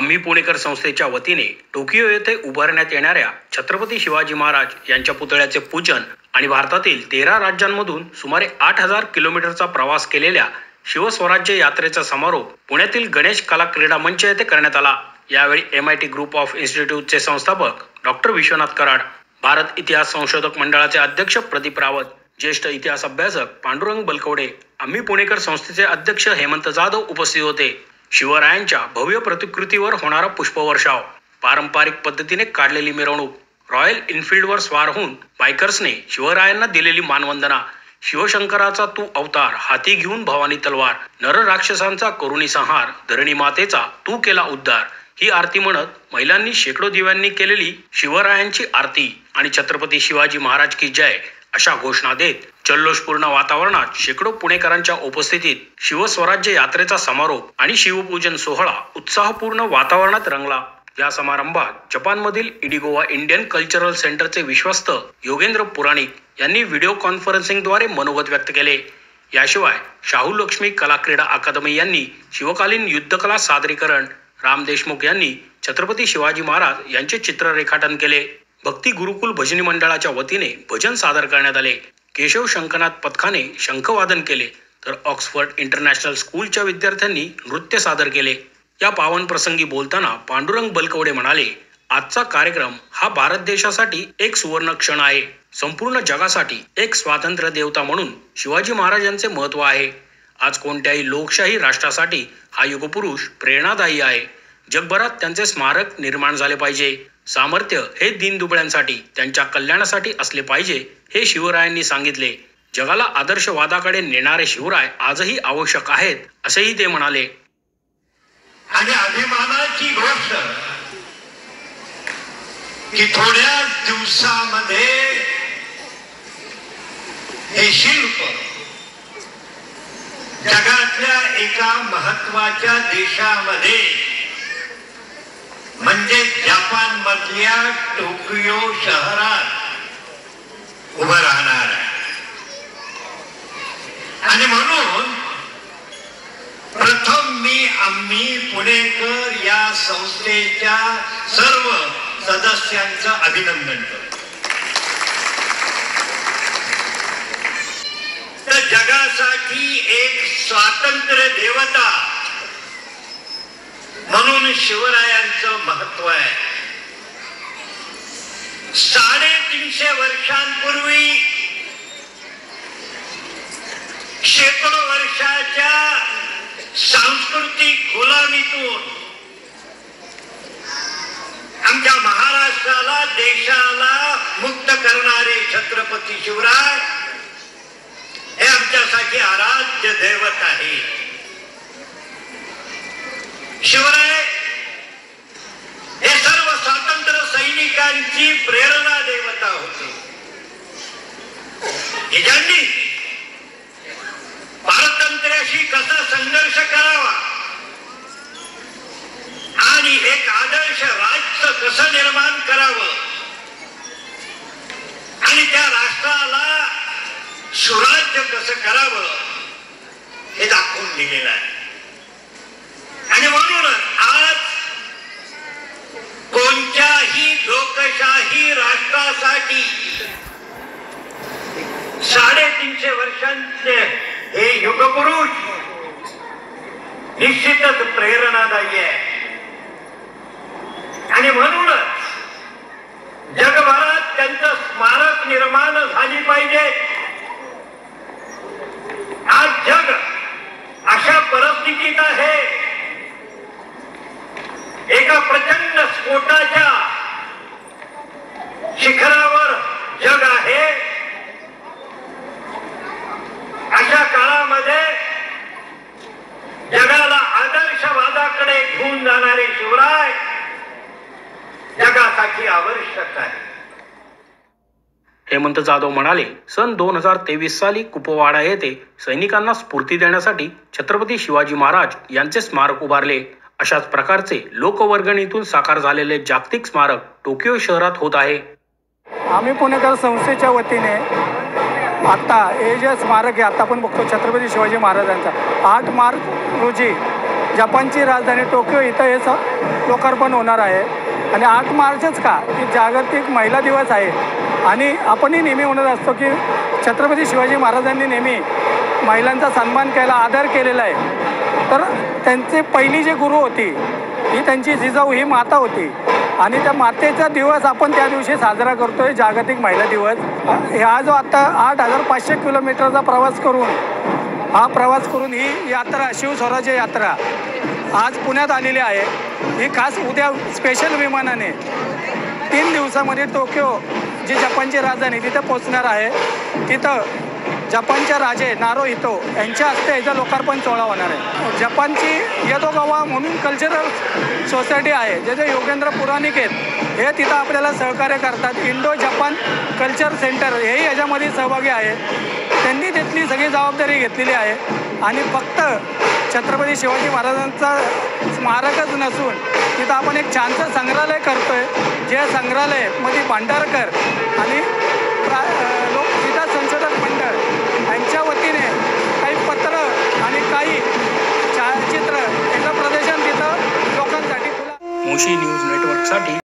आम्ही पुणेकर संस्थेच्या वतीने टोकियो येथे उभारण्यात येणाऱ्या छत्रपती शिवाजी महाराज यांच्या पुतळ्याचे पूजन आणि भारतातील 13 राज्यांमधून सुमारे 8,000 किलोमीटरचा प्रवास केलेल्या शिवस्वराज्य यात्रेचा समारोप पुण्यातील गणेश कला क्रीडा मंच येथे करण्यात आला। यावेळी MIT ग्रुप ऑफ इन्स्टिट्यूटचे संस्थापक डॉक्टर विश्वनाथ कराड, भारत इतिहास संशोधक मंडळाचे अध्यक्ष प्रदीप रावत, ज्येष्ठ इतिहास अभ्यासक पांडुरंग बलकवडे, आम्ही पुणेकर संस्थेचे अध्यक्ष हेमंत जाधव उपस्थित होते। शिवरायांच्या भव्य प्रतिकृतीवर होणारा पुष्पवर्षाव, पारंपरिक पद्धतीने काढलेली मिरवणूक, रॉयल इनफिल्डवर स्वार होऊन बायकर्सने शिवरायांना दिलेली मानवंदना, शिवशंकराचा तू अवतार, हाती घेऊन भवानी तलवार, नर राक्षसांचा करुणी संहार, धरणी मातेचा तू केला उद्धार ही आरती म्हणत महिलांनी शेकडो दिव्यांनी केलेली शिवरायांची आरती आणि छत्रपती शिवाजी महाराज की जय अशा घोषणा देत जल्लोषपूर्ण वातावरणात शेकडो पुणेकरांच्या उपस्थितीत शिवस्वराज्य यात्रेचा समारोप आणि शिवपूजन सोहळा उत्साहपूर्ण वातावरणात रंगला। या समारंभात जपानमधील इडिगोवा इंडियन कल्चरल सेंटरचे विश्वस्त योगेंद्र पुराणिक यांनी व्हिडिओ कॉन्फरन्सिंगद्वारे मनोगत व्यक्त केले। याशिवाय शाहू लक्ष्मी कला क्रीडा अकादमी यांनी शिवकालीन युद्धकला सादरीकरण, राम देशमुख यांनी छत्रपती शिवाजी महाराज यांचे चित्र रेखाटन केले। भक्ती गुरुकुल भजनी मंडळाच्या वतीने भजन सादर करण्यात आले। केशव शंखनाथ पथकाने शंखवादन केले तर ऑक्सफर्ड इंटरनॅशनल स्कूलच्या विद्यार्थ्यांनी नृत्य सादर केले। या पावन प्रसंगी बोलताना पांडुरंग बलकवडे म्हणाले, आजचा कार्यक्रम हा भारत देशासाठी एक सुवर्ण क्षण आहे। संपूर्ण जगासाठी एक स्वातंत्र्य देवता म्हणून शिवाजी महाराजांचे महत्त्व आहे। आज कोणत्याही लोकशाही राष्ट्रासाठी हा युगपुरुष प्रेरणादायी आहे। जगभरात त्यांचे स्मारक निर्माण झाले पाहिजे। सामर्थ्य हे दीनदुबळ्यांसाठी, त्यांच्या कल्याणासाठी असले पाहिजे हे शिवरायांनी सांगितले। जगाला आदर्शवादाकडे नेणारे शिवराय आजही आवश्यक आहेत असेही ते म्हणाले। आणि अभिमानाची गोष्ट की थोड्या दिवसामध्ये हे शिल्प जगातल्या एका महत्वाच्या देशामध्ये म्हणजे जपान मधल्या टोकियो शहरात उभं राहणार आहे। आणि म्हणून प्रथम आम्ही पुणेकर या संस्थेच्या सर्व सदस्यांचं अभिनंदन करतो। तर जगासाठी एक स्वातंत्र्य देवता म्हणून शिवरायांचं महत्व आहे। 350 वर्षांपूर्वी शेकडो वर्षाच्या सांस्कृतिक गुलामीतून आमच्या महाराष्ट्राला, देशाला मुक्त करणारे छत्रपती शिवराय हे आमच्यासाठी आराध्य दैवत आहे। शिवराय हे सर्व स्वातंत्र्य सैनिकांची प्रेरणा देवता होते। ज्यांनी पारतंत्र्याशी कसा संघर्ष करावा आणि एक आदर्श राज्य कसं निर्माण करावं आणि त्या राष्ट्राला सुराज्य कसं करावं हे दाखवून दिलेलं आहे। आणि म्हणूनच आज कोणत्याही लोकशाही राष्ट्रासाठी 350 वर्षांचे हे युगपुरुष निश्चितच प्रेरणादायी आहे। आणि म्हणूनच जगभरात त्यांचं स्मारक निर्माण झाली पाहिजे। आज जग अशा परिस्थितीत आहे, एका प्रचंड स्फोटाच्या शिखरावर जग आहे। अशा काळामध्ये जगाला आदर्शवादाकडे घेऊन जाणारे शिवराय जगासाठी आवश्यक आहे। हेमंत जाधव म्हणाले, सन 2023 साली कुपवाडा येथे सैनिकांना स्फूर्ती देण्यासाठी छत्रपती शिवाजी महाराज यांचे स्मारक उभारले। अशाच प्रकारचे लोकवर्गणीतून साकार झालेले जागतिक स्मारक टोकियो शहरात होत आहे। आम्ही पुणेकर संस्थेच्या वतीने आता हे जे स्मारक आहे, आता आपण बघतो छत्रपती शिवाजी महाराजांचा 8 मार्च रोजी जपानची राजधानी टोकियो इथं हे लोकार्पण होणार आहे. आणि 8 मार्चच का की जागतिक महिला दिवस आहे. आणि आपणही नेहमी म्हणत असतो की छत्रपती शिवाजी महाराजांनी नेहमी महिलांचा सन्मान केला, आदर केलेला आहे. तर त्यांचे पहिली जी गुरु होती ही त्यांची जिजाऊ ही माता होती. आणि त्या मातेचा दिवस आपण त्या दिवशी साजरा करतो आहे, जागतिक महिला दिवस. हा जो आता 8500 किलोमीटरचा प्रवास करून ही यात्रा, शिवस्वराज्य यात्रा आज पुण्यात आलेली आहे. ही खास उद्या स्पेशल विमानाने 3 दिवसामध्ये टोकियो जी जपानची राजधानी तिथं पोचणार आहे. तिथं जपानचे राजे नारुहितो यांच्या हस्ते याचं लोकार्पण सोहळा होणार आहे. जपानची यदोगावा म्हणून कल्चरल सोसायटी आहे, जे जे योगेंद्र पुराणिक आहेत हे तिथं आपल्याला सहकार्य करतात. इंडो जपान कल्चर सेंटर हेही याच्यामध्ये सहभागी आहे. त्यांनी तिथली सगळी जबाबदारी घेतलेली आहे. आणि फक्त छत्रपती शिवाजी महाराजांचा स्मारकच नसून तिथं आपण एक छानसं संग्रहालय करतो आहे. जे संग्रहालयमध्ये भांडारकर आणि लोकविकास संशोधक मंडळ यांच्या वतीने काही पत्र आणि काही छायाचित्र याचं प्रदर्शन तिथं लोकांसाठी खुलं. मुशी न्यूज नेटवर्कसाठी